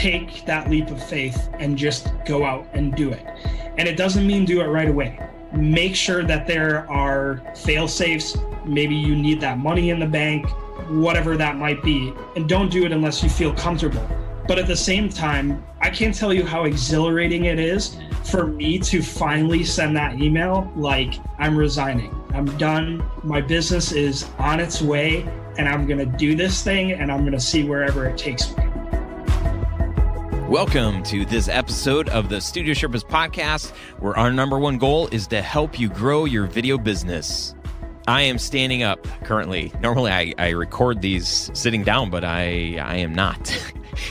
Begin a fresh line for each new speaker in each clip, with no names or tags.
take that leap of faith and just go out and do it. And it doesn't mean do it right away. Make sure that there are fail safes. Maybe you need that money in the bank, whatever that might be. And don't do it unless you feel comfortable. But at the same time, I can't tell you how exhilarating it is for me to finally send that email like, I'm resigning. I'm done. My business is on its way, and I'm going to do this thing, and I'm going to see wherever it takes me.
Welcome to this episode of the Studio Sherpas podcast, where our number one goal is to help you grow your video business. I am standing up currently. Normally I record these sitting down, but I am not.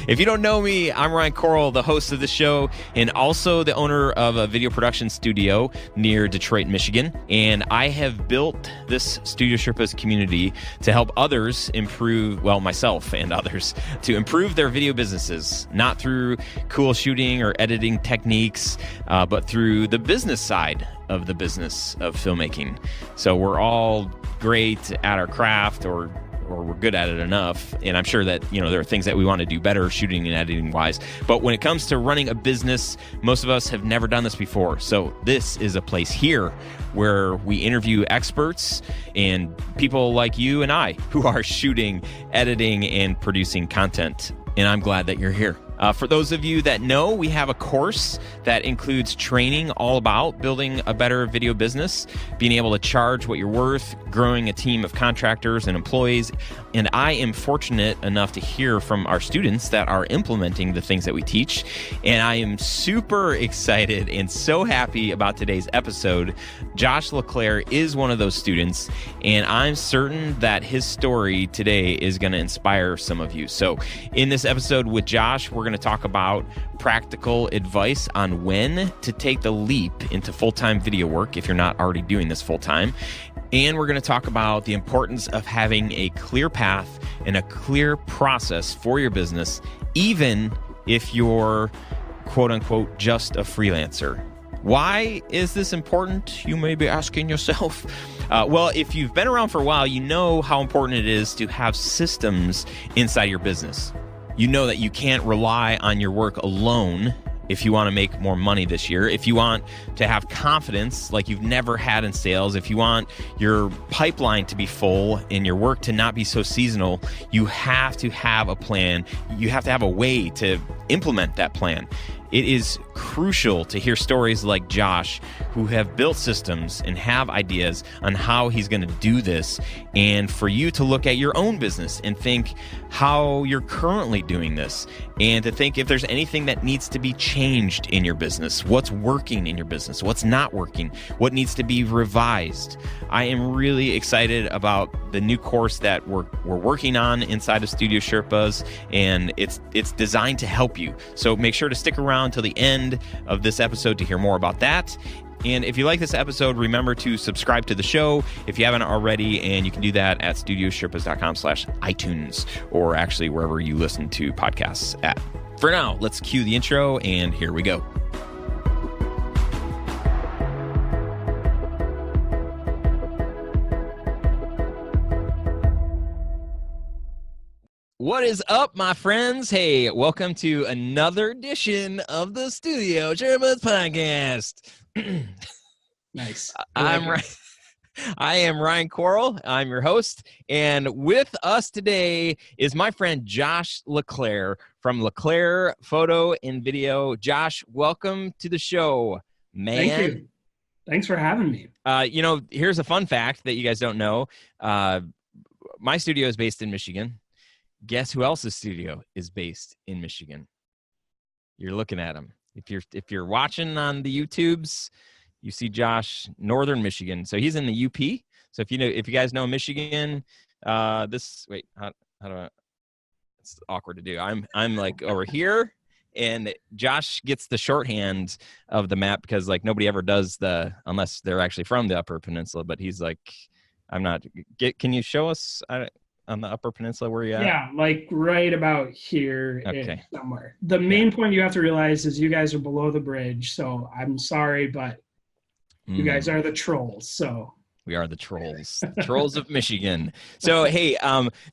If you don't know me, I'm Ryan Coral, the host of the show, and also the owner of a video production studio near Detroit, Michigan. And I have built this Studio Sherpas community to help others improve, well, myself and others, to improve their video businesses, not through cool shooting or editing techniques, but through the business side of the business of filmmaking. So we're all great at our craft, or we're good at it enough. And I'm sure that, there are things that we want to do better shooting and editing wise. But when it comes to running a business, most of us have never done this before. So this is a place here where we interview experts and people like you and I who are shooting, editing, and producing content. And I'm glad that you're here. For those of you that know, we have a course that includes training all about building a better video business, being able to charge what you're worth, growing a team of contractors and employees. And I am fortunate enough to hear from our students that are implementing the things that we teach. And I am super excited and so happy about today's episode. Josh LeClair is one of those students, and I'm certain that his story today is going to inspire some of you. So in this episode with Josh, we're going to talk about practical advice on when to take the leap into full-time video work if you're not already doing this full-time. And we're going to talk about the importance of having a clear path and a clear process for your business, even if you're quote-unquote just a freelancer. Why is this important? You may be asking yourself. Well, if you've been around for a while, you know how important it is to have systems inside your business. You know that you can't rely on your work alone if you want to make more money this year. If you want to have confidence like you've never had in sales, if you want your pipeline to be full and your work to not be so seasonal, you have to have a plan. You have to have a way to implement that plan. It is crucial to hear stories like Josh, who have built systems and have ideas on how he's going to do this, and for you to look at your own business and think how you're currently doing this, and to think if there's anything that needs to be changed in your business, what's working in your business, what's not working, what needs to be revised. I am really excited about the new course that we're working on inside of Studio Sherpas, and it's designed to help you. So make sure to stick around till the end of this episode to hear more about that. And if you like this episode, remember to subscribe to the show if you haven't already, and you can do that at studiosherpas.com/iTunes, or actually wherever you listen to podcasts at. For now, let's cue the intro, and here we go. What is up, my friends? Hey, welcome to another edition of the Studio Sherpas podcast.
Nice.
I am Ryan Coral. I'm your host. And with us today is my friend Josh LeClair from LeClair Photo and Video. Josh, welcome to the show, man.
Thank you. Thanks for having me.
Here's a fun fact that you guys don't know. My studio is based in Michigan. Guess who else's studio is based in Michigan? You're looking at him. If you're watching on the YouTubes, you see Josh, Northern Michigan. So he's in the UP. So if you guys know Michigan, how do I? It's awkward to do. I'm like over here, and Josh gets the shorthand of the map because like nobody ever does unless they're actually from the Upper Peninsula. But he's like, I'm not. Can you show us? On the Upper Peninsula where you at?
Yeah, like right about here.
Okay.
Somewhere. The main point you have to realize is you guys are below the bridge, so I'm sorry, but you guys are the trolls, so
We are the trolls of Michigan. So, hey,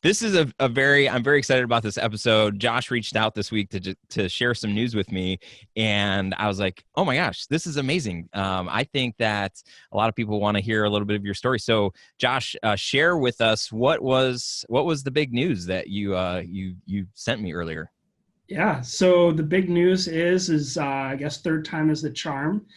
this is I'm very excited about this episode. Josh reached out this week to share some news with me, and I was like, oh my gosh, this is amazing. I think that a lot of people want to hear a little bit of your story. So, Josh, share with us what was the big news that you sent me earlier.
Yeah. So the big news is I guess third time is the charm.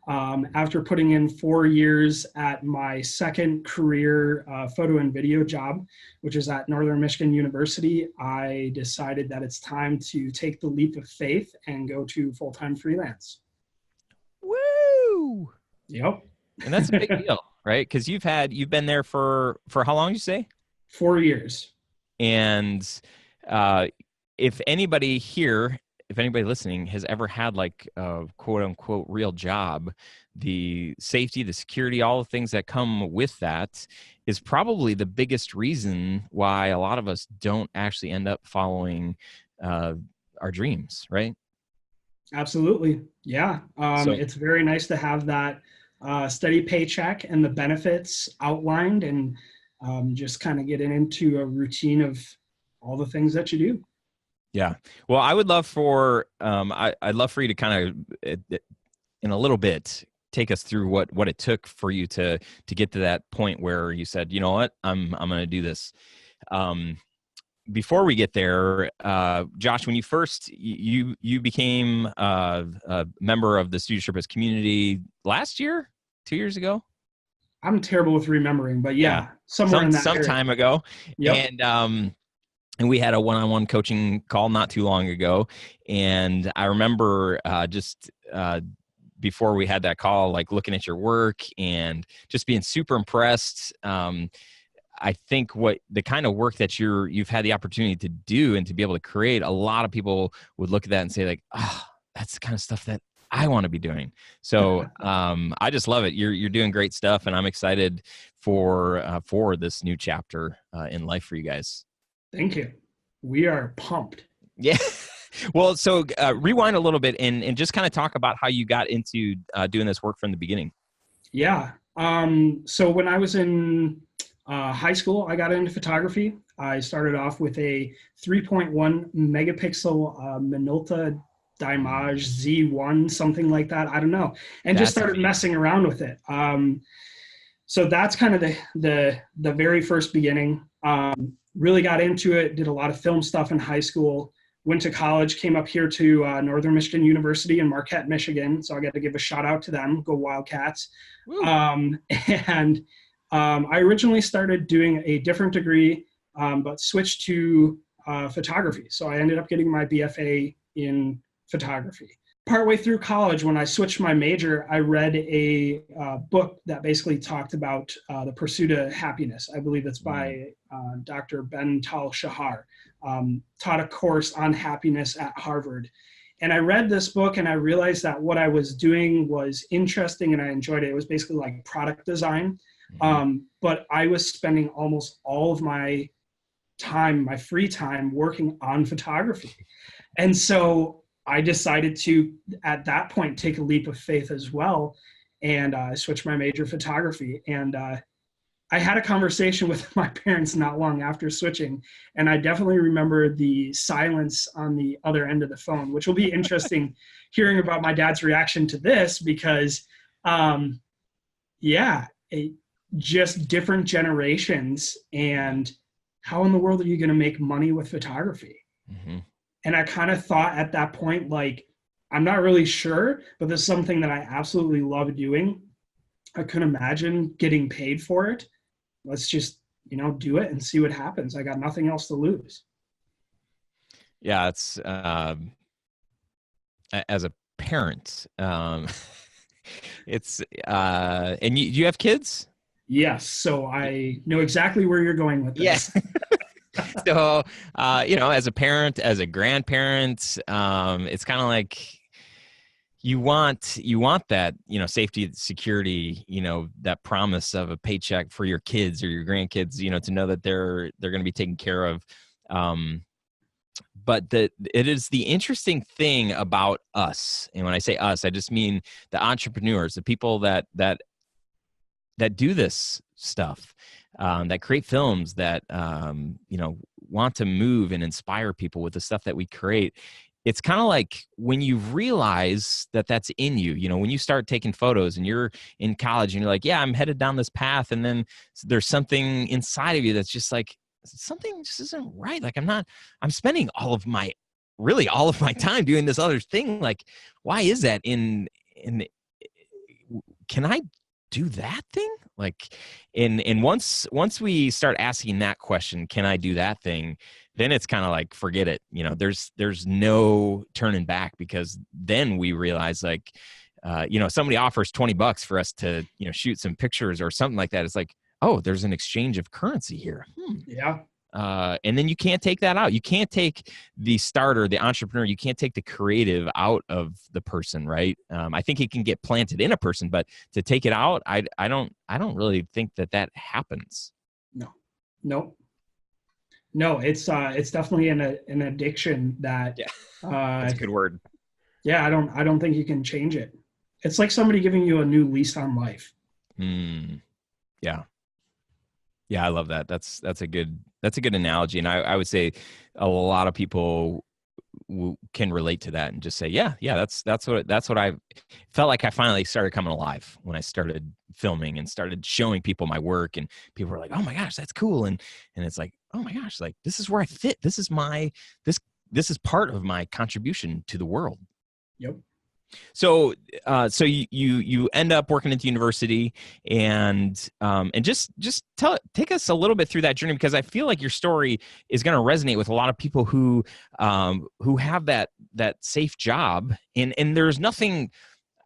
After putting in 4 years at my second career photo and video job, which is at Northern Michigan University, I decided that it's time to take the leap of faith and go to full-time freelance.
Woo!
Yep.
And that's a big deal, right? Because you've been there for how long, you say?
4 years.
And if anybody listening has ever had like a quote unquote real job, the safety, the security, all the things that come with that is probably the biggest reason why a lot of us don't actually end up following our dreams, right?
Absolutely. Yeah. It's very nice to have that steady paycheck and the benefits outlined, and just kind of getting into a routine of all the things that you do.
Yeah. Well, I would love for I'd love for you to kind of in a little bit take us through what it took for you to get to that point where you said, you know what, I'm going to do this. Before we get there, Josh, when you first you became a member of the Studio Sherpas Community last year, 2 years ago.
I'm terrible with remembering, but yeah. somewhere in that
some
area.
time ago. Yep. And we had a one-on-one coaching call not too long ago. And I remember before we had that call, like looking at your work and just being super impressed. I think the kind of work that you've had the opportunity to do and to be able to create, a lot of people would look at that and say like, oh, that's the kind of stuff that I want to be doing. So I just love it. You're doing great stuff, and I'm excited for this new chapter in life for you guys.
Thank you. We are pumped.
Yeah. Well, so rewind a little bit and just kind of talk about how you got into doing this work from the beginning.
Yeah. So when I was in high school, I got into photography. I started off with a 3.1 megapixel Minolta Dimage Z1, something like that. I don't know. And just started messing around with it. So that's kind of the very first beginning. Really got into it, did a lot of film stuff in high school, went to college, came up here to Northern Michigan University in Marquette, Michigan. So I got to give a shout out to them, go Wildcats. I originally started doing a different degree, but switched to photography. So I ended up getting my BFA in photography. Partway through college, when I switched my major, I read a book that basically talked about the pursuit of happiness. I believe it's by Dr. Ben Tal-Shahar. Taught a course on happiness at Harvard. And I read this book and I realized that what I was doing was interesting and I enjoyed it. It was basically like product design. But I was spending almost all of my time, my free time, working on photography. And so I decided to, at that point, take a leap of faith as well. And I switched my major to photography. And I had a conversation with my parents not long after switching. And I definitely remember the silence on the other end of the phone, which will be interesting hearing about my dad's reaction to this because, just different generations. And how in the world are you going to make money with photography? Mm-hmm. And I kind of thought at that point, like, I'm not really sure, but this is something that I absolutely love doing. I couldn't imagine getting paid for it. Let's just, do it and see what happens. I got nothing else to lose.
Yeah, it's as a parent, it's and you have kids?
Yes. So I know exactly where you're going with this.
Yes. So, as a parent, as a grandparent, it's kind of like you want that, safety, security, that promise of a paycheck for your kids or your grandkids, to know that they're going to be taken care of. But it is the interesting thing about us. And when I say us, I just mean the entrepreneurs, the people that that do this stuff, that create films, that want to move and inspire people with the stuff that we create. It's kind of like when you realize that that's in you, when you start taking photos and you're in college and you're like, yeah, I'm headed down this path. And then there's something inside of you that's just like, something just isn't right. Like I'm spending all of my time doing this other thing. Like, why is that can I do that thing? Like, and once we start asking that question, can I do that thing? Then it's kind of like, forget it. There's no turning back, because then we realize, like, somebody offers $20 for us to, shoot some pictures or something like that. It's like, oh, there's an exchange of currency here.
Yeah.
And then you can't take that out. You can't take the starter, the entrepreneur, you can't take the creative out of the person, right? I think it can get planted in a person, but to take it out, I don't really think that happens.
No, it's definitely an addiction that,
yeah. That's a good word.
Yeah. I don't think you can change it. It's like somebody giving you a new lease on life.
Yeah. Yeah. I love that. That's a good analogy. And I would say a lot of people can relate to that and just say, yeah, that's what I felt like. I finally started coming alive when I started filming and started showing people my work, and people were like, oh my gosh, that's cool. And it's like, oh my gosh, like, this is where I fit. This is this is part of my contribution to the world.
Yep.
So you end up working at the university, and just take us a little bit through that journey, because I feel like your story is going to resonate with a lot of people who have that safe job, and there's nothing.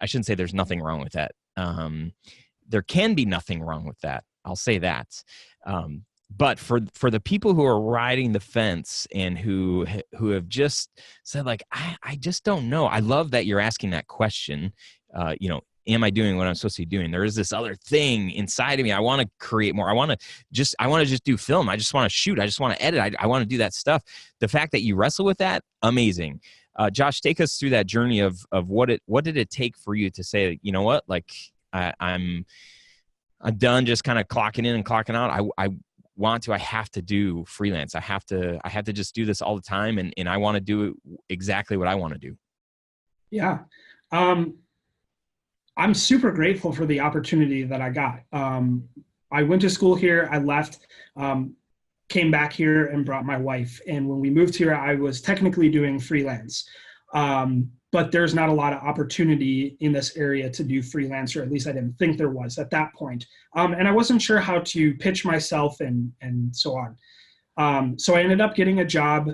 I shouldn't say there's nothing wrong with that. There can be nothing wrong with that. I'll say that. But for the people who are riding the fence and who have just said, like, I just don't know. I love that you're asking that question. Am I doing what I'm supposed to be doing? There is this other thing inside of me. I want to create more. I want to just do film. I just want to shoot. I just want to edit. I want to do that stuff. The fact that you wrestle with that, amazing. Josh, take us through that journey of what did it take for you to say, you know what, like, I'm done just kind of clocking in and clocking out. I have to do freelance. I have to just do this all the time. And I want to do exactly what I want to do.
Yeah. I'm super grateful for the opportunity that I got. I went to school here. I left, came back here and brought my wife. And when we moved here, I was technically doing freelance. But there's not a lot of opportunity in this area to do freelance, or at least I didn't think there was at that point. And I wasn't sure how to pitch myself and so on. So I ended up getting a job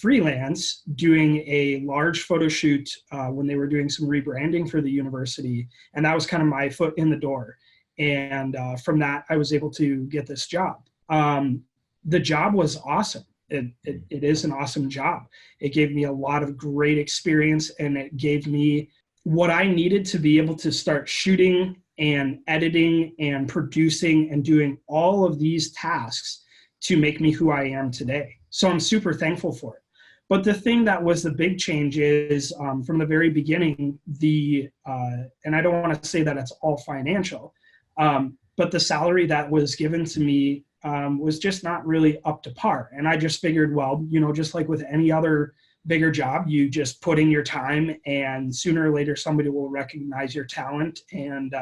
freelance doing a large photo shoot when they were doing some rebranding for the university. And that was kind of my foot in the door. And from that, I was able to get this job. The job was awesome. It is an awesome job. It gave me a lot of great experience, and it gave me what I needed to be able to start shooting and editing and producing and doing all of these tasks to make me who I am today. So I'm super thankful for it. But the thing that was the big change is from the very beginning, and I don't want to say that it's all financial, but the salary that was given to me was just not really up to par. And I just figured, well, just like with any other bigger job, you just put in your time, and sooner or later somebody will recognize your talent, and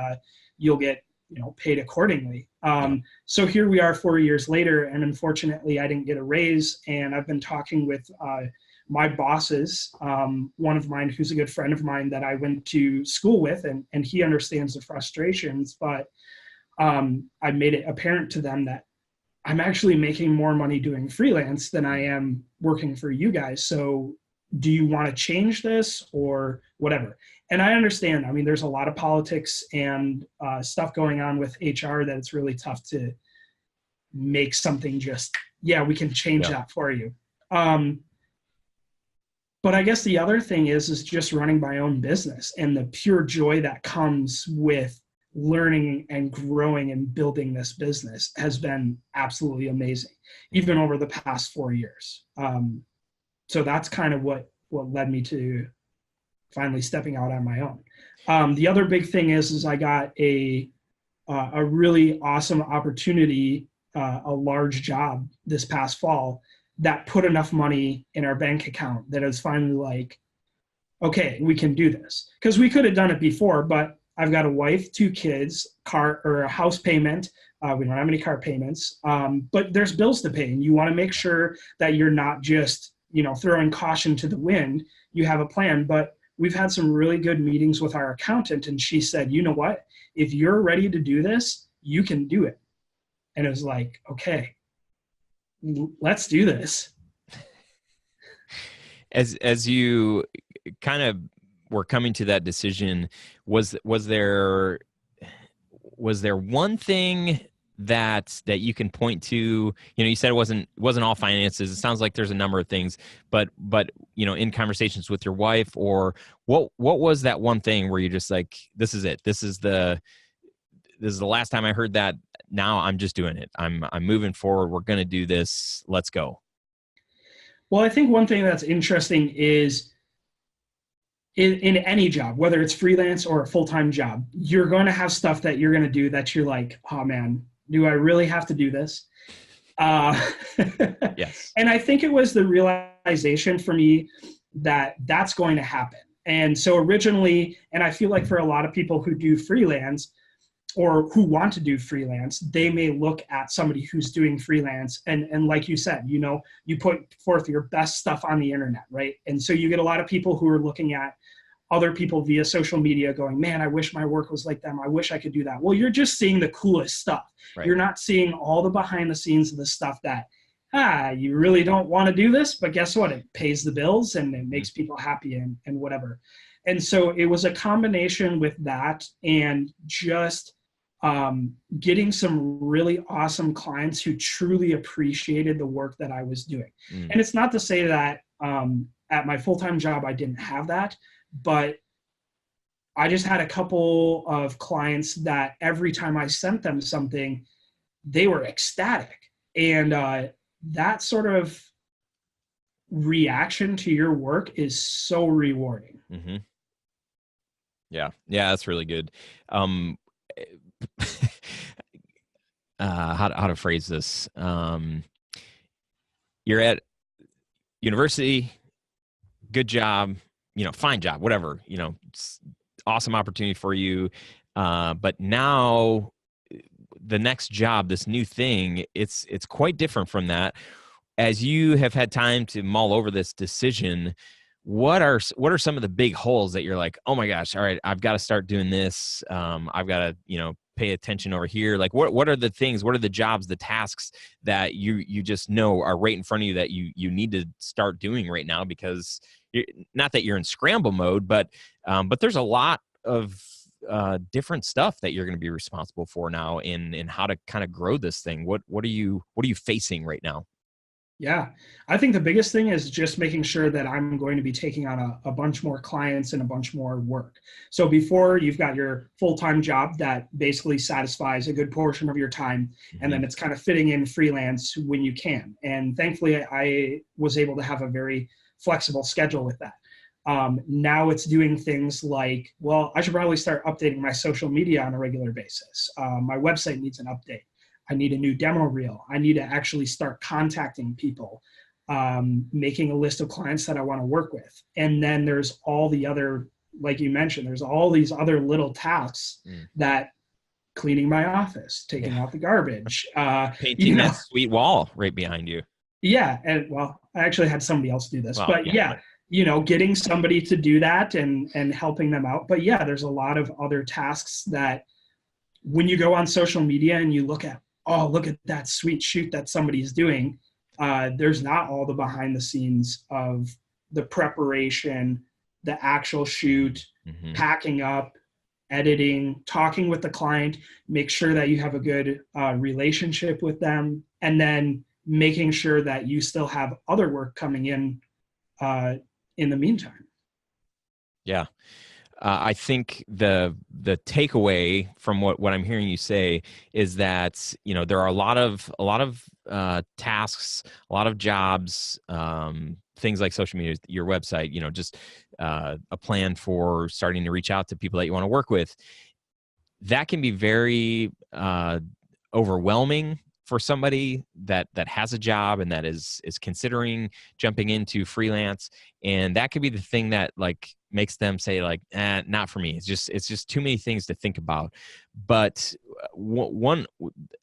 you'll get paid accordingly. So here we are 4 years later, and unfortunately I didn't get a raise. And I've been talking with my bosses, one of mine who's a good friend of mine that I went to school with, and he understands the frustrations, but I made it apparent to them that I'm actually making more money doing freelance than I am working for you guys. So do you want to change this or whatever? And I understand. I mean, there's a lot of politics and stuff going on with HR that it's really tough to make something just, yeah, we can change that for you. But I guess the other thing is just running my own business and the pure joy that comes with learning and growing and building this business has been absolutely amazing, even over the past 4 years. So that's kind of what led me to finally stepping out on my own. The other big thing is I got a a really awesome opportunity, a large job this past fall that put enough money in our bank account that it was finally like, okay, we can do this. Because we could have done it before, but I've got a wife, 2 kids, car or a house payment. We don't have any car payments, but there's bills to pay, and you want to make sure that you're not just, throwing caution to the wind. You have a plan. But we've had some really good meetings with our accountant, and she said, you know what? If you're ready to do this, you can do it. And it was like, okay, let's do this.
As you kind of were coming to that decision, was there one thing that you can point to? You said it wasn't all finances. It sounds like there's a number of things, but in conversations with your wife, or what was that one thing where you're just like, this is it. This is the last time I heard that. Now I'm just doing it. I'm moving forward. We're going to do this. Let's go.
Well, I think one thing that's interesting is in any job, whether it's freelance or a full-time job, you're going to have stuff that you're going to do that you're like, oh man, do I really have to do this?
Yes.
And I think it was the realization for me that that's going to happen. And so originally, and I feel like for a lot of people who do freelance or who want to do freelance, they may look at somebody who's doing freelance and like you said, you put forth your best stuff on the internet, right? And so you get a lot of people who are looking at other people via social media going, man, I wish my work was like them. I wish I could do that. Well, you're just seeing the coolest stuff. Right. You're not seeing all the behind the scenes of the stuff that, you really don't want to do this, but guess what? It pays the bills and it makes people happy and whatever. And so it was a combination with that and just getting some really awesome clients who truly appreciated the work that I was doing. And it's not to say that at my full-time job, I didn't have that, but I just had a couple of clients that every time I sent them something, they were ecstatic. And that sort of reaction to your work is so rewarding.
Mm-hmm. Yeah, that's really good. How to phrase this? You're at university, good job, fine job, whatever, awesome opportunity for you. But now the next job, this new thing, it's quite different from that. As you have had time to mull over this decision, what are some of the big holes that you're like, oh my gosh, all right, I've got to start doing this. I've got to, pay attention over here. Like what are the things, what are the jobs, the tasks that you just know are right in front of you that you need to start doing right now? Because not that you're in scramble mode, but there's a lot of different stuff that you're going to be responsible for now in how to kind of grow this thing. What are you facing right now?
Yeah, I think the biggest thing is just making sure that I'm going to be taking on a bunch more clients and a bunch more work. So before, you've got your full-time job that basically satisfies a good portion of your time, and then it's kind of fitting in freelance when you can. And thankfully, I was able to have a very flexible schedule with that. Now it's doing things like, well, I should probably start updating my social media on a regular basis. My website needs an update. I need a new demo reel. I need to actually start contacting people, making a list of clients that I want to work with. And then there's all the other, like you mentioned, there's all these other little tasks that cleaning my office, taking out the garbage.
Painting that sweet wall right behind you.
Yeah. And well, I actually had somebody else do this, but getting somebody to do that and helping them out. But yeah, there's a lot of other tasks that when you go on social media and you look at, oh, look at that sweet shoot that somebody's doing. There's not all the behind the scenes of the preparation, the actual shoot, packing up, editing, talking with the client, make sure that you have a good relationship with them, and then making sure that you still have other work coming in the meantime.
Yeah. I think the takeaway from what I'm hearing you say is that there are a lot of tasks, a lot of jobs, things like social media, your website, just a plan for starting to reach out to people that you want to work with. that can be very overwhelming for somebody that has a job and that is considering jumping into freelance. And that could be the thing that like makes them say like, not for me. It's just too many things to think about. But one,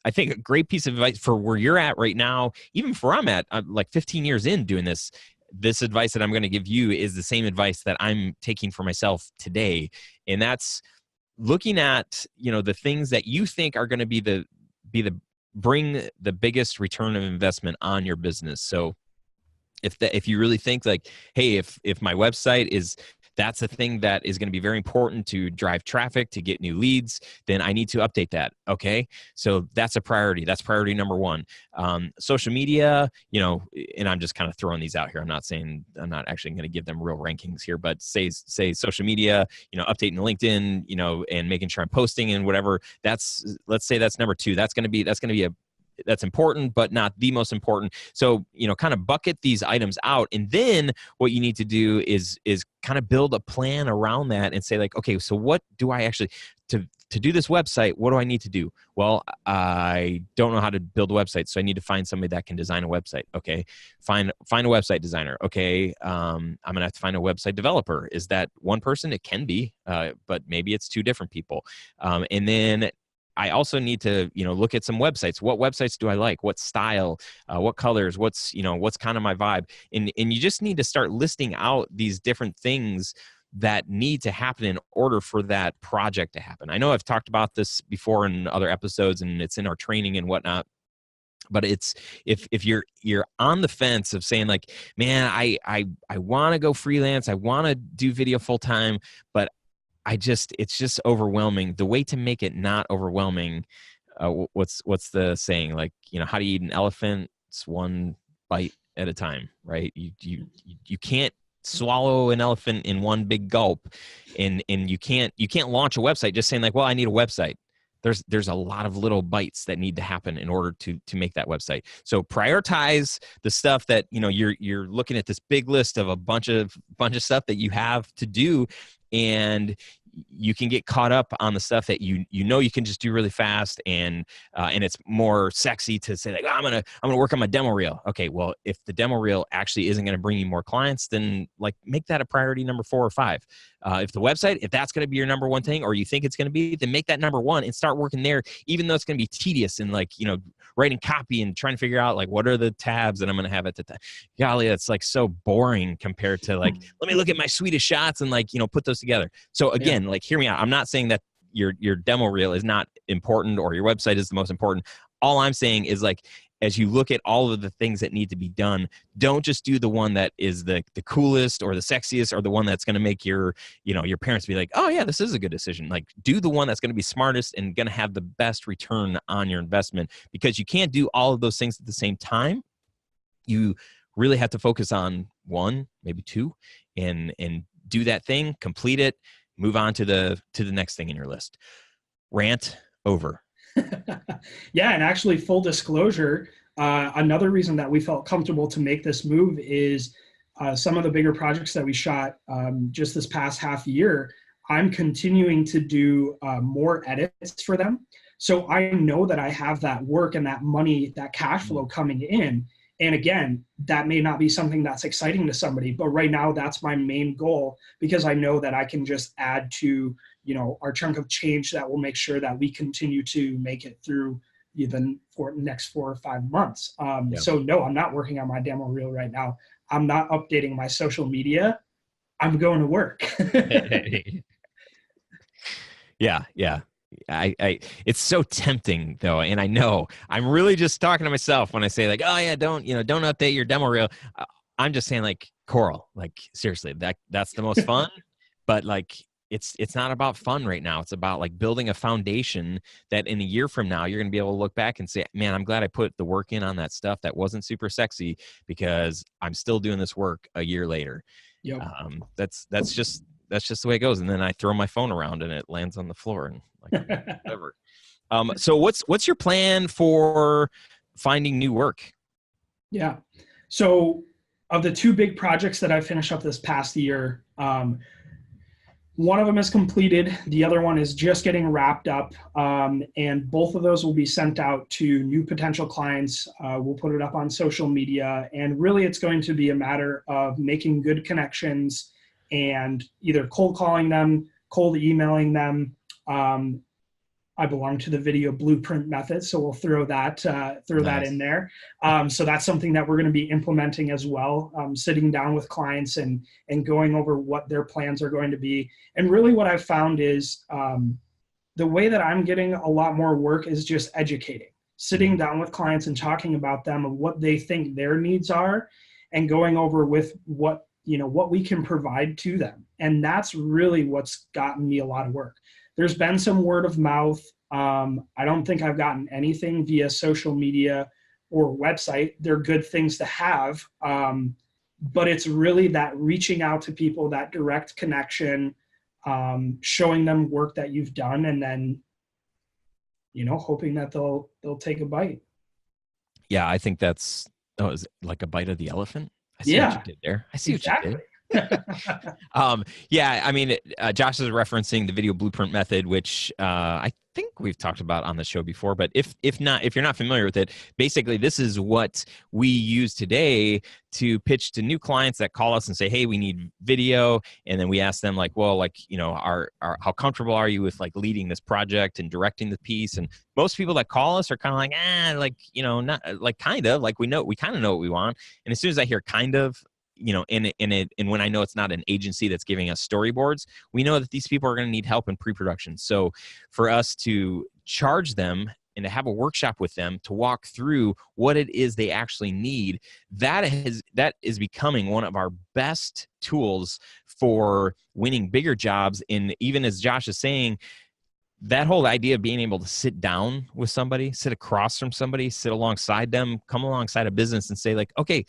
I think a great piece of advice for where you're at right now, even for where I'm at, I'm like 15 years in doing this advice that I'm going to give you is the same advice that I'm taking for myself today. And that's looking at, the things that you think are going to be the bring the biggest return of investment on your business. So if you really think like, hey, if my website that's a thing that is going to be very important to drive traffic, to get new leads, then I need to update that. Okay. So that's a priority. That's priority number one. Social media, and I'm just kind of throwing these out here. I'm not actually going to give them real rankings here, but say social media, updating LinkedIn, and making sure I'm posting and whatever. Let's say that's number two. That's important, but not the most important. So, kind of bucket these items out. And then what you need to do is kind of build a plan around that and say like, okay, so what do I actually, to do this website, what do I need to do? Well, I don't know how to build a website, so I need to find somebody that can design a website. Okay. Find a website designer. Okay. I'm going to have to find a website developer. Is that one person? It can be, but maybe it's two different people. And then I also need to, look at some websites. What websites do I like? What style? What colors? What's kind of my vibe? And you just need to start listing out these different things that need to happen in order for that project to happen. I know I've talked about this before in other episodes, and it's in our training and whatnot. But it's if you're on the fence of saying like, man, I want to go freelance, I want to do video full time, but it's just overwhelming. The way to make it not overwhelming, what's the saying? Like, how do you eat an elephant? It's one bite at a time, right? You can't swallow an elephant in one big gulp, and you can't launch a website just saying like, well, I need a website. There's a lot of little bites that need to happen in order to make that website. So prioritize the stuff that you're looking at this big list of a bunch of stuff that you have to do, and you can get caught up on the stuff that you can just do really fast, and it's more sexy to say like, oh, I'm gonna work on my demo reel. Okay, well, if the demo reel actually isn't going to bring you more clients, then like make that a priority number 4 or 5. If the website, if that's going to be your number one thing, or you think it's going to be, then make that number one and start working there, even though it's going to be tedious and like writing copy and trying to figure out like what are the tabs that I'm going to have at the time. Golly, that's like so boring compared to like, let me look at my suite of shots and like, put those together. So again, like, hear me out. I'm not saying that your demo reel is not important or your website is the most important. All I'm saying is like, as you look at all of the things that need to be done, don't just do the one that is the coolest or the sexiest or the one that's going to make your parents be like, oh yeah, this is a good decision. Like, do the one that's going to be smartest and going to have the best return on your investment, because you can't do all of those things at the same time. You really have to focus on one, maybe two, and do that thing, complete it, move on to the next thing in your list. Rant over.
Yeah, and actually, full disclosure, another reason that we felt comfortable to make this move is some of the bigger projects that we shot just this past half year. I'm continuing to do more edits for them. So I know that I have that work and that money, that cash flow coming in. And again, that may not be something that's exciting to somebody, but right now that's my main goal, because I know that I can just add to, our chunk of change that will make sure that we continue to make it through the next 4 or 5 months. So no, I'm not working on my demo reel right now. I'm not updating my social media. I'm going to work.
Yeah. I it's so tempting though, and I know I'm really just talking to myself when I say like, oh yeah, don't update your demo reel. I'm just saying like, Coral, like seriously, that's the most fun, but like it's not about fun right now. It's about like building a foundation that in a year from now you're going to be able to look back and say, man, I'm glad I put the work in on that stuff that wasn't super sexy, because I'm still doing this work a year later.
Yep.
That's just the way it goes. And then I throw my phone around and it lands on the floor and like whatever. So what's your plan for finding new work?
Yeah. So of the 2 big projects that I finished up this past year, One of them is completed. The other one is just getting wrapped up. And both of those will be sent out to new potential clients. We'll put it up on social media. And really, it's going to be a matter of making good connections and either cold calling them, cold emailing them. I belong to the video blueprint method, so we'll throw that in there. So that's something that we're going to be implementing as well, sitting down with clients and going over what their plans are going to be. And really what I've found is the way that I'm getting a lot more work is just educating, sitting down with clients and talking about them and what they think their needs are and going over with what we can provide to them. And that's really what's gotten me a lot of work. There's been some word of mouth. I don't think I've gotten anything via social media or website. They're good things to have, but it's really that reaching out to people, that direct connection, showing them work that you've done, and then, hoping that they'll take a bite.
Yeah, I think is it like a bite of the elephant? I see what you did there. I see
exactly.
What you did. Yeah, I mean, Josh is referencing the video blueprint method, which I think we've talked about on the show before, but if you're not familiar with it, basically this is what we use today to pitch to new clients that call us and say, hey, we need video. And then we ask them how comfortable are you with leading this project and directing the piece? And most people that call us are kind of not kind of we kind of know what we want. And as soon as I hear kind of, and when I know it's not an agency that's giving us storyboards, we know that these people are going to need help in pre-production. So for us to charge them and to have a workshop with them to walk through what it is they actually need, that is becoming one of our best tools for winning bigger jobs. And even as Josh is saying, that whole idea of being able to sit down with somebody, sit across from somebody, sit alongside them, come alongside a business and say okay,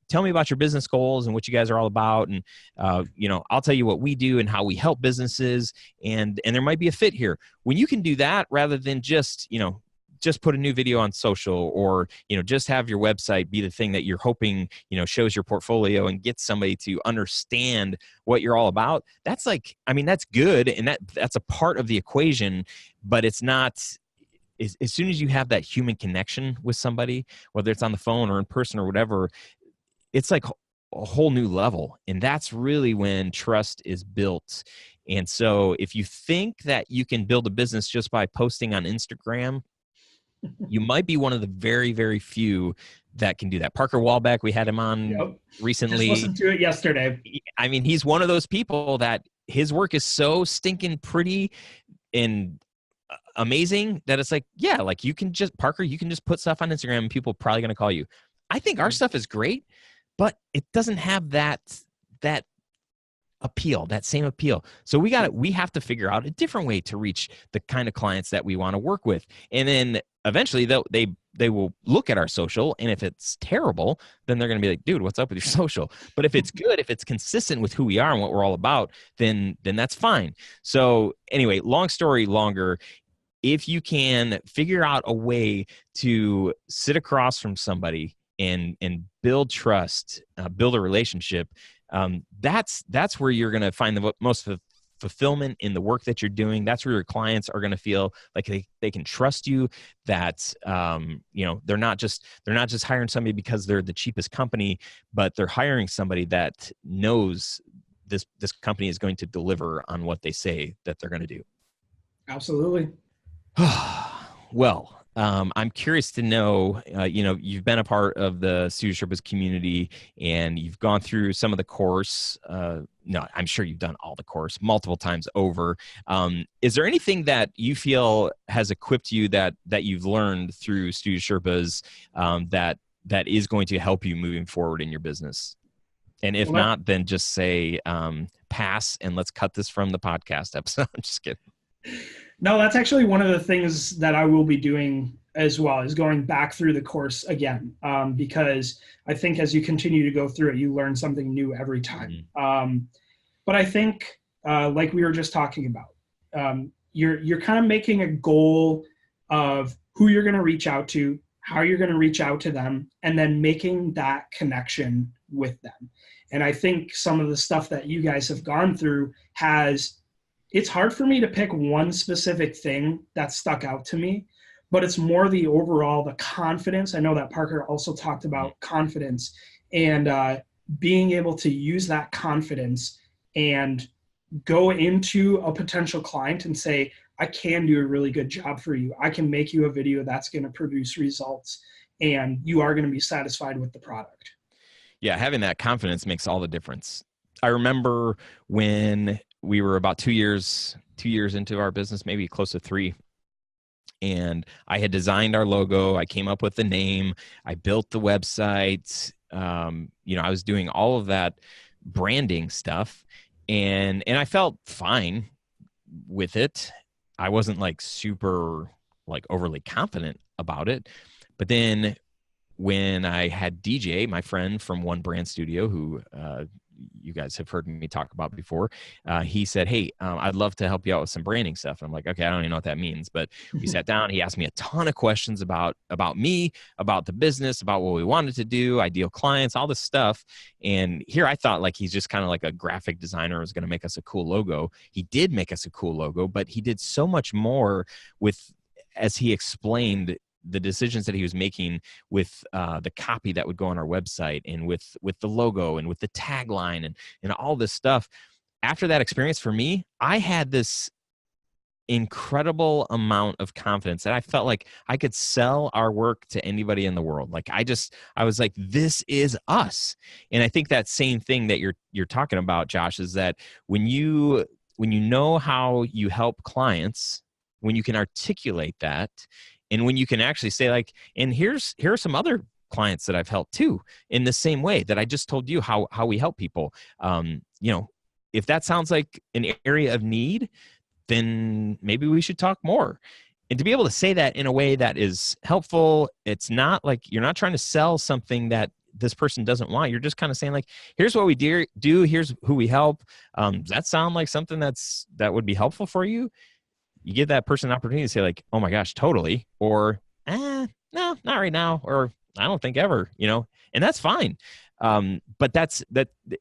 tell me about your business goals and what you guys are all about. And, I'll tell you what we do and how we help businesses. And there might be a fit here. When you can do that rather than just put a new video on social or, just have your website be the thing that you're hoping, shows your portfolio and gets somebody to understand what you're all about. That's that's good. And that's a part of the equation, but it's not. As soon as you have that human connection with somebody, whether it's on the phone or in person or whatever, it's like a whole new level. And that's really when trust is built. And so if you think that you can build a business just by posting on Instagram, you might be one of the very, very few that can do that. Parker Walbeck, we had him on recently.
Just listened to it yesterday.
I mean, he's one of those people that his work is so stinking pretty and amazing that it's you can just put stuff on Instagram and people are probably going to call you. I think our stuff is great, but it doesn't have that appeal, that same appeal. So we have to figure out a different way to reach the kind of clients that we want to work with. And then eventually they will look at our social, and if it's terrible, then they're going to be like, dude, what's up with your social? But if it's good, if it's consistent with who we are and what we're all about, then that's fine. So anyway, long story longer, if you can figure out a way to sit across from somebody and build trust, build a relationship, that's where you're going to find the most fulfillment in the work that you're doing. That's where your clients are going to feel like they can trust you, that they're not just hiring somebody because they're the cheapest company, but they're hiring somebody that knows this company is going to deliver on what they say that they're going to do.
Absolutely.
Well, I'm curious to know, you've been a part of the Studio Sherpas community and you've gone through some of the course. No, I'm sure you've done all the course multiple times over. Is there anything that you feel has equipped you that you've learned through Studio Sherpas that is going to help you moving forward in your business? And if not, then just say pass and let's cut this from the podcast episode. I'm just kidding.
No, that's actually one of the things that I will be doing as well, is going back through the course again, because I think as you continue to go through it, you learn something new every time. Mm-hmm. But I think, like we were just talking about, you're kind of making a goal of who you're going to reach out to, how you're going to reach out to them, and then making that connection with them. And I think some of the stuff that you guys have gone through it's hard for me to pick one specific thing that stuck out to me, but it's more the overall, the confidence. I know that Parker also talked about confidence, and being able to use that confidence and go into a potential client and say, I can do a really good job for you. I can make you a video that's going to produce results, and you are going to be satisfied with the product.
Yeah, having that confidence makes all the difference. I remember when we were about 2 years into our business, maybe close to 3. And I had designed our logo. I came up with the name. I built the website. I was doing all of that branding stuff, and I felt fine with it. I wasn't like super like overly confident about it. But then when I had DJ, my friend from One Brand Studio, who you guys have heard me talk about before, he said, hey, I'd love to help you out with some branding stuff. And I'm like, okay, I don't even know what that means. But we sat down. He asked me a ton of questions about me, about the business, about what we wanted to do, ideal clients, all this stuff. And here I thought like he's just kind of like a graphic designer who's going to make us a cool logo. He did make us a cool logo, but he did so much more as he explained the decisions that he was making with the copy that would go on our website, and with the logo, and with the tagline, and all this stuff. After that experience for me, I had this incredible amount of confidence that I felt like I could sell our work to anybody in the world. Like I was like, this is us. And I think that same thing that you're talking about, Josh, is that when you know how you help clients, when you can articulate that, and when you can actually say like, and here are some other clients that I've helped too, in the same way that I just told you how we help people. If that sounds like an area of need, then maybe we should talk more. And to be able to say that in a way that is helpful, it's not like you're not trying to sell something that this person doesn't want. You're just kind of saying like, here's what we do. Here's who we help. Does that sound like something that would be helpful for you? You give that person an opportunity to say like, oh my gosh, totally. Or, no, not right now. Or I don't think ever, and that's fine. But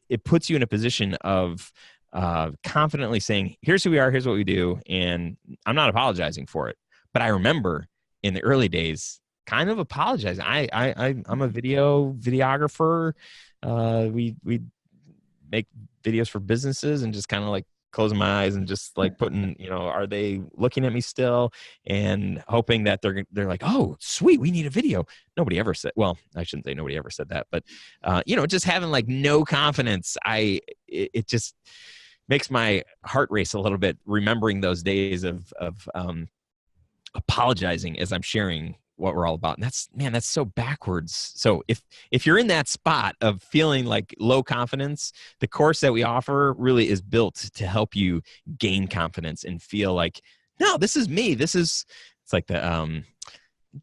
it puts you in a position of confidently saying, here's who we are, here's what we do. And I'm not apologizing for it. But I remember in the early days, kind of apologizing. I'm a videographer. We make videos for businesses, and just kind of like closing my eyes and just like putting, are they looking at me still, and hoping that they're like, oh, sweet, we need a video. Nobody ever said, well, I shouldn't say nobody ever said that, but just having like no confidence. It just makes my heart race a little bit, remembering those days of apologizing as I'm sharing what we're all about. And that's so backwards. So if you're in that spot of feeling like low confidence, the course that we offer really is built to help you gain confidence and feel like, no, this is me. It's like the da,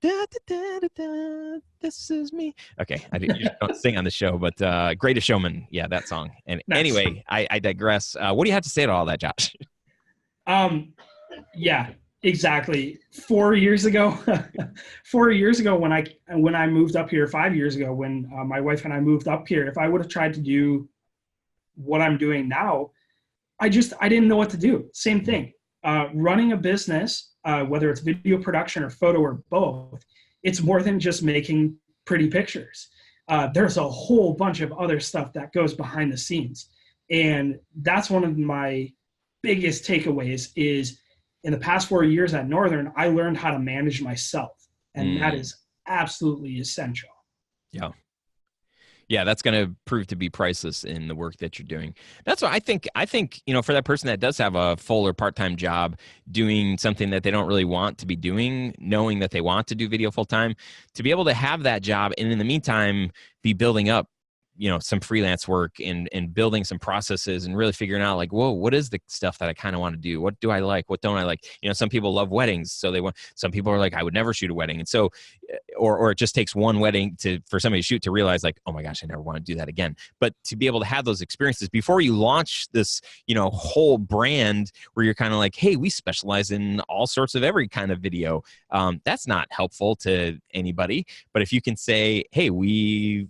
da, da, da, da, this is me. Okay, I don't sing on the show, but Greatest Showman, yeah, that song. And
Nice.
Anyway, I digress. What do you have to say to all that, Josh?
Yeah. Exactly. 4 years ago, when I moved up here, 5 years ago, when my wife and I moved up here, if I would have tried to do what I'm doing now, I didn't know what to do. Same thing. Running a business, whether it's video production or photo or both, it's more than just making pretty pictures. There's a whole bunch of other stuff that goes behind the scenes. And that's one of my biggest takeaways is, in the past 4 years at Northern, I learned how to manage myself, and that is absolutely essential.
Yeah. Yeah, that's going to prove to be priceless in the work that you're doing. That's what I think, for that person that does have a full or part-time job doing something that they don't really want to be doing, knowing that they want to do video full-time, to be able to have that job and in the meantime be building up some freelance work and building some processes and really figuring out like, whoa, what is the stuff that I kind of want to do? What do I like? What don't I like? Some people love weddings. So some people are like, I would never shoot a wedding. And so, or it just takes one wedding for somebody to shoot to realize like, oh my gosh, I never want to do that again. But to be able to have those experiences before you launch this, whole brand where you're kind of like, hey, we specialize in all sorts of every kind of video. That's not helpful to anybody. But if you can say, hey, we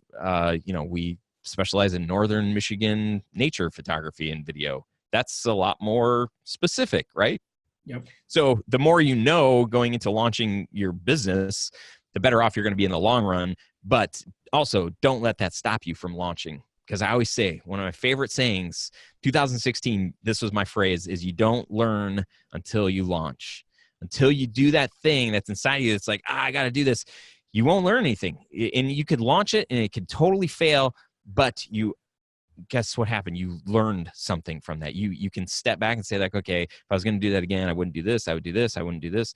specialize in Northern Michigan nature photography and video. That's a lot more specific, right?
Yep.
So the more you know going into launching your business, the better off you're going to be in the long run. But also, don't let that stop you from launching. Because I always say, one of my favorite sayings, 2016, this was my phrase, is you don't learn until you launch. Until you do that thing that's inside you, it's like, I got to do this. You won't learn anything. And you could launch it and it could totally fail, but guess what happened? You learned something from that. You can step back and say, like, okay, if I was going to do that again, I wouldn't do this. I would do this. I wouldn't do this.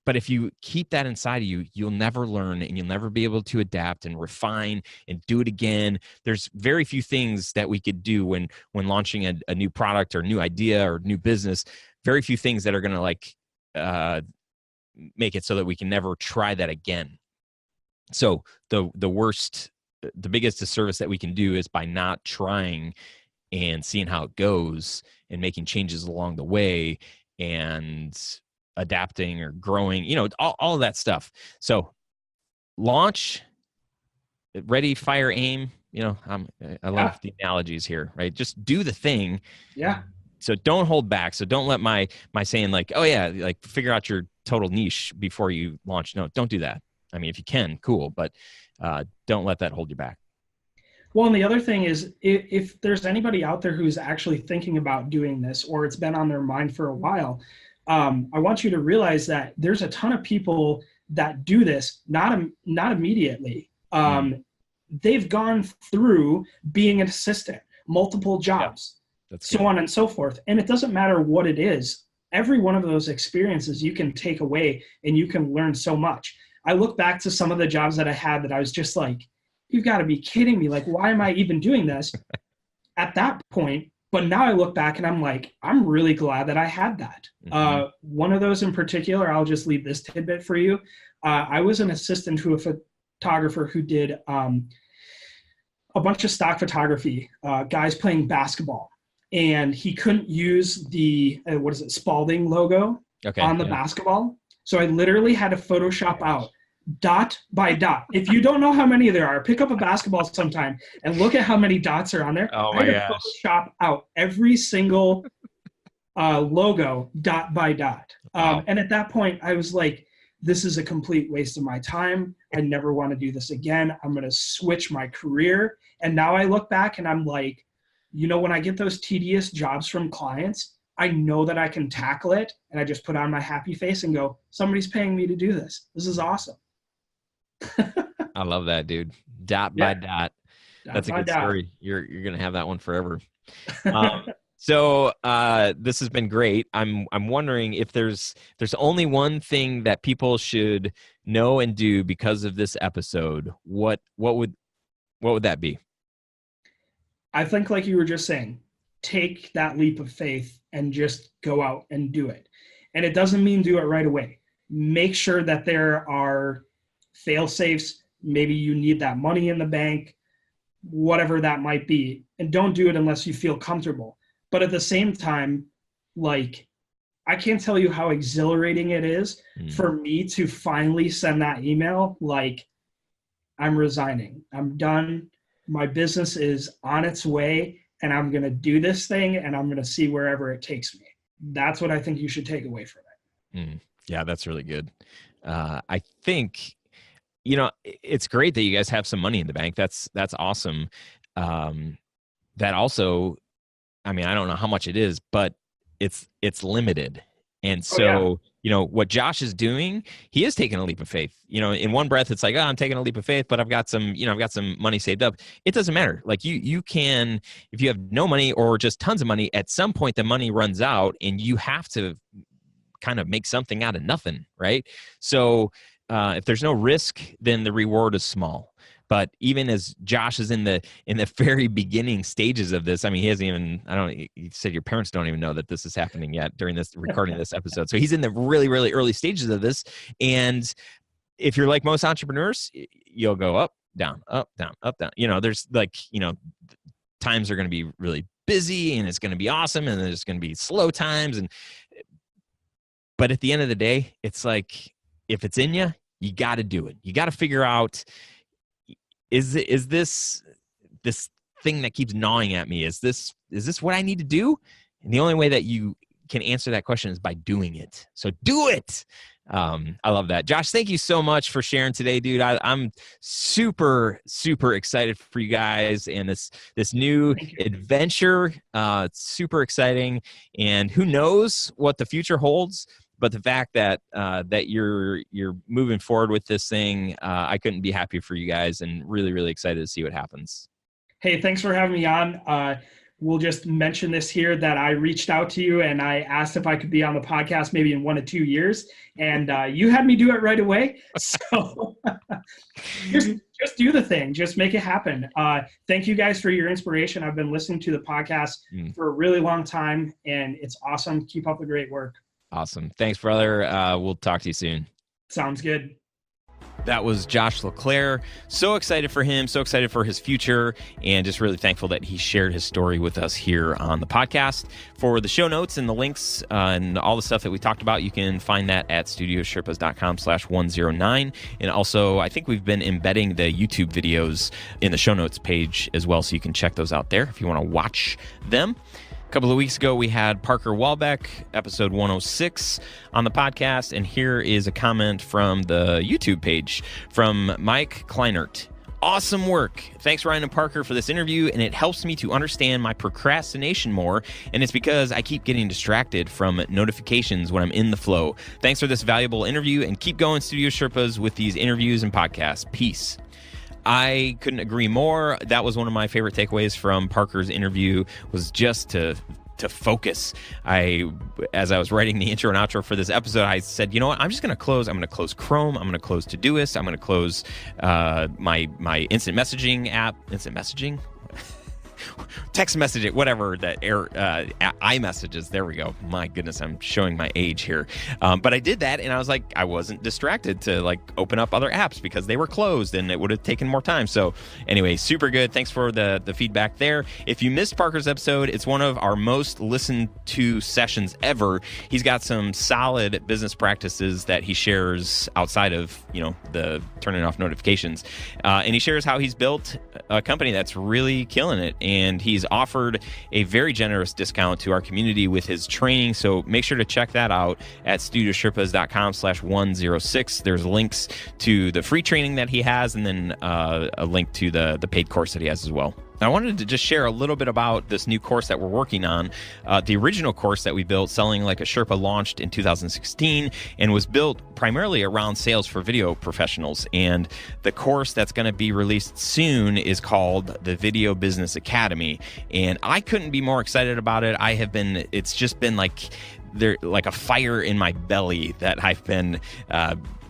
But if you keep that inside of you, you'll never learn and you'll never be able to adapt and refine and do it again. There's very few things that we could do when launching a new product or new idea or new business. Very few things that are going to make it so that we can never try that again. So the biggest disservice that we can do is by not trying and seeing how it goes and making changes along the way and adapting or growing, all of that stuff. So launch, ready, fire, aim, I love the analogies here, right? Just do the thing.
Yeah.
So don't hold back. So don't let my saying like, oh yeah, like figure out your total niche before you launch. No, don't do that. I mean, if you can, cool, but don't let that hold you back.
Well, and the other thing is, if there's anybody out there who's actually thinking about doing this, or it's been on their mind for a while, I want you to realize that there's a ton of people that do this, not immediately. They've gone through being an assistant, multiple jobs, so on and so forth. And it doesn't matter what it is. Every one of those experiences you can take away and you can learn so much. I look back to some of the jobs that I had that I was just like, you've got to be kidding me. Like, why am I even doing this at that point? But now I look back and I'm like, I'm really glad that I had that. One of those in particular, I'll just leave this tidbit for you. I was an assistant to a photographer who did a bunch of stock photography, guys playing basketball. And he couldn't use the, Spalding logo on the basketball. So I literally had to Photoshop out dot by dot. If you don't know how many there are, pick up a basketball sometime and look at how many dots are on there.
Oh
my gosh. Photoshop out every single logo dot by dot.
Wow.
And at that point, I was like, this is a complete waste of my time. I never want to do this again. I'm going to switch my career. And now I look back and I'm like, when I get those tedious jobs from clients, I know that I can tackle it. And I just put on my happy face and go, somebody's paying me to do this. This is awesome.
I love that, dude. Dot by dot. That's a good story. You're going to have that one forever. So this has been great. I'm wondering if there's only one thing that people should know and do because of this episode. What would that be?
I think, like you were just saying, take that leap of faith and just go out and do it. And it doesn't mean do it right away. Make sure that there are fail safes. Maybe you need that money in the bank, whatever that might be. And don't do it unless you feel comfortable. But at the same time, like, I can't tell you how exhilarating it is for me to finally send that email, like, I'm resigning. I'm done. My business is on its way, and I'm going to do this thing, and I'm going to see wherever it takes me. That's what I think you should take away from it.
Yeah, that's really good. I think, it's great that you guys have some money in the bank. That's awesome. That also, I mean, I don't know how much it is, but it's limited. And so, what Josh is doing, he is taking a leap of faith. In one breath, it's like, I'm taking a leap of faith, but I've got some money saved up. It doesn't matter. Like you can, if you have no money or just tons of money, at some point the money runs out and you have to kind of make something out of nothing, right? So if there's no risk, then the reward is small. But even as Josh is in the very beginning stages of this, I mean, he hasn't even, he said your parents don't even know that this is happening yet during this recording this episode. So he's in the really, really early stages of this. And if you're like most entrepreneurs, you'll go up, down, up, down, up, down. There's times are going to be really busy and it's going to be awesome. And there's going to be slow times. But at the end of the day, it's like, if it's in you, you got to do it. You got to figure out, is this this thing that keeps gnawing at me. Is this what I need to do? And the only way that you can answer that question is by doing it. So do it. I love that. Josh, thank you so much for sharing today, dude. I'm super, super excited for you guys and this new adventure. It's super exciting, and who knows what the future holds. But the fact that that you're moving forward with this thing, I couldn't be happier for you guys, and really, really excited to see what happens.
Hey, thanks for having me on. We'll just mention this here that I reached out to you and I asked if I could be on the podcast maybe in 1 to 2 years, and you had me do it right away. So just do the thing, just make it happen. Thank you guys for your inspiration. I've been listening to the podcast for a really long time, and it's awesome. Keep up the great work.
Awesome. Thanks, brother. We'll talk to you soon.
Sounds good.
That was Josh LeClair. So excited for him, so excited for his future, and just really thankful that he shared his story with us here on the podcast. For the show notes and the links and all the stuff that we talked about, you can find that at studiosherpas.com/109. And also, I think we've been embedding the YouTube videos in the show notes page as well, so you can check those out there if you want to watch them. A couple of weeks ago, we had Parker Walbeck, episode 106 on the podcast, and here is a comment from the YouTube page from Mike Kleinert. Awesome work. Thanks, Ryan and Parker, for this interview, and it helps me to understand my procrastination more, and it's because I keep getting distracted from notifications when I'm in the flow. Thanks for this valuable interview, and keep going, Studio Sherpas, with these interviews and podcasts. Peace. I couldn't agree more. That was one of my favorite takeaways from Parker's interview, was just to focus. As I was writing the intro and outro for this episode, I said, you know what, I'm just going to close. I'm going to close Chrome. I'm going to close Todoist. I'm going to close my instant messaging app. Instant messaging? Text messaging, whatever, that iMessages. There we go. My goodness, I'm showing my age here. But I did that, and I was like, I wasn't distracted to like open up other apps because they were closed, and it would have taken more time. So anyway, super good. Thanks for the feedback there. If you missed Parker's episode, it's one of our most listened to sessions ever. He's got some solid business practices that he shares outside of, the turning off notifications. And he shares how he's built a company that's really killing it. And he's offered a very generous discount to our community with his training. So make sure to check that out at studiosherpas.com/106. There's links to the free training that he has, and then a link to the paid course that he has as well. I wanted to just share a little bit about this new course that we're working on. The original course that we built, Selling Like a Sherpa, launched in 2016 and was built primarily around sales for video professionals. And the course that's going to be released soon is called the Video Business Academy. And I couldn't be more excited about it. It's just been like a fire in my belly that I've been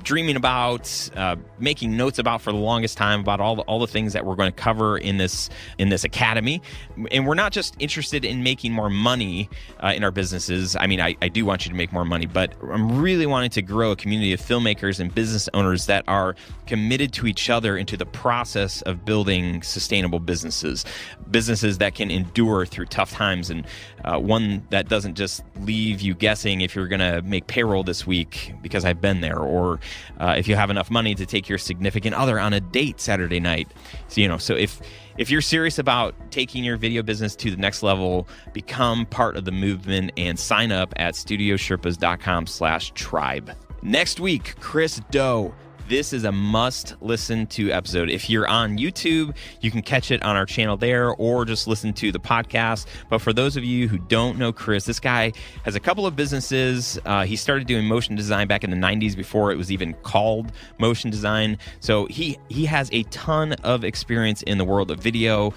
dreaming about, making notes about for the longest time, about all the things that we're going to cover in this academy. And we're not just interested in making more money in our businesses. I mean, I do want you to make more money, but I'm really wanting to grow a community of filmmakers and business owners that are committed to each other into the process of building sustainable businesses that can endure through tough times, and one that doesn't just leave you guessing if you're going to make payroll this week, because I've been there, or if you have enough money to take your significant other on a date Saturday night. So if you're serious about taking your video business to the next level, become part of the movement and sign up at studiosherpas.com/tribe. Next week, Chris Do. This is a must-listen to episode. If you're on YouTube, you can catch it on our channel there, or just listen to the podcast. But for those of you who don't know Chris, this guy has a couple of businesses. He started doing motion design back in the 90s before it was even called motion design. So he has a ton of experience in the world of video.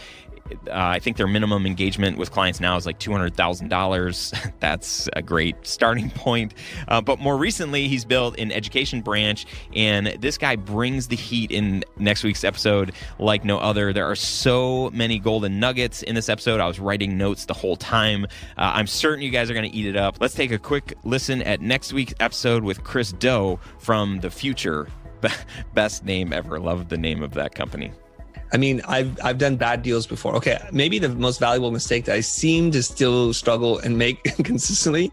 I think their minimum engagement with clients now is like $200,000. That's a great starting point. But more recently, he's built an education branch, and this guy brings the heat in next week's episode like no other. There are so many golden nuggets in this episode. I was writing notes the whole time. I'm certain you guys are going to eat it up. Let's take a quick listen at next week's episode with Chris Do from The Future. Best name ever. Love the name of that company.
I mean, I've done bad deals before. Okay, maybe the most valuable mistake that I seem to still struggle and make consistently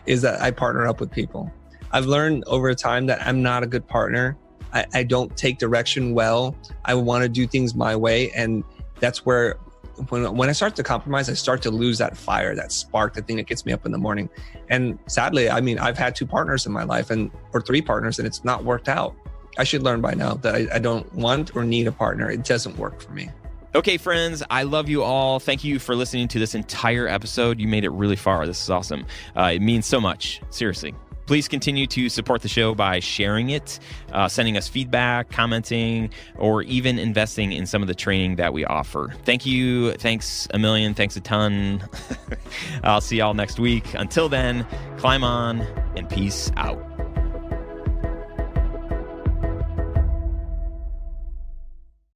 is that I partner up with people. I've learned over time that I'm not a good partner. I don't take direction well. I want to do things my way. And that's where when I start to compromise, I start to lose that fire, that spark, the thing that gets me up in the morning. And sadly, I mean, I've had 2 partners in my life or 3 partners, and it's not worked out. I should learn by now that I don't want or need a partner. It doesn't work for me.
Okay, friends, I love you all. Thank you for listening to this entire episode. You made it really far. This is awesome. It means so much. Seriously. Please continue to support the show by sharing it, sending us feedback, commenting, or even investing in some of the training that we offer. Thank you. Thanks a million. Thanks a ton. I'll see y'all next week. Until then, climb on and peace out.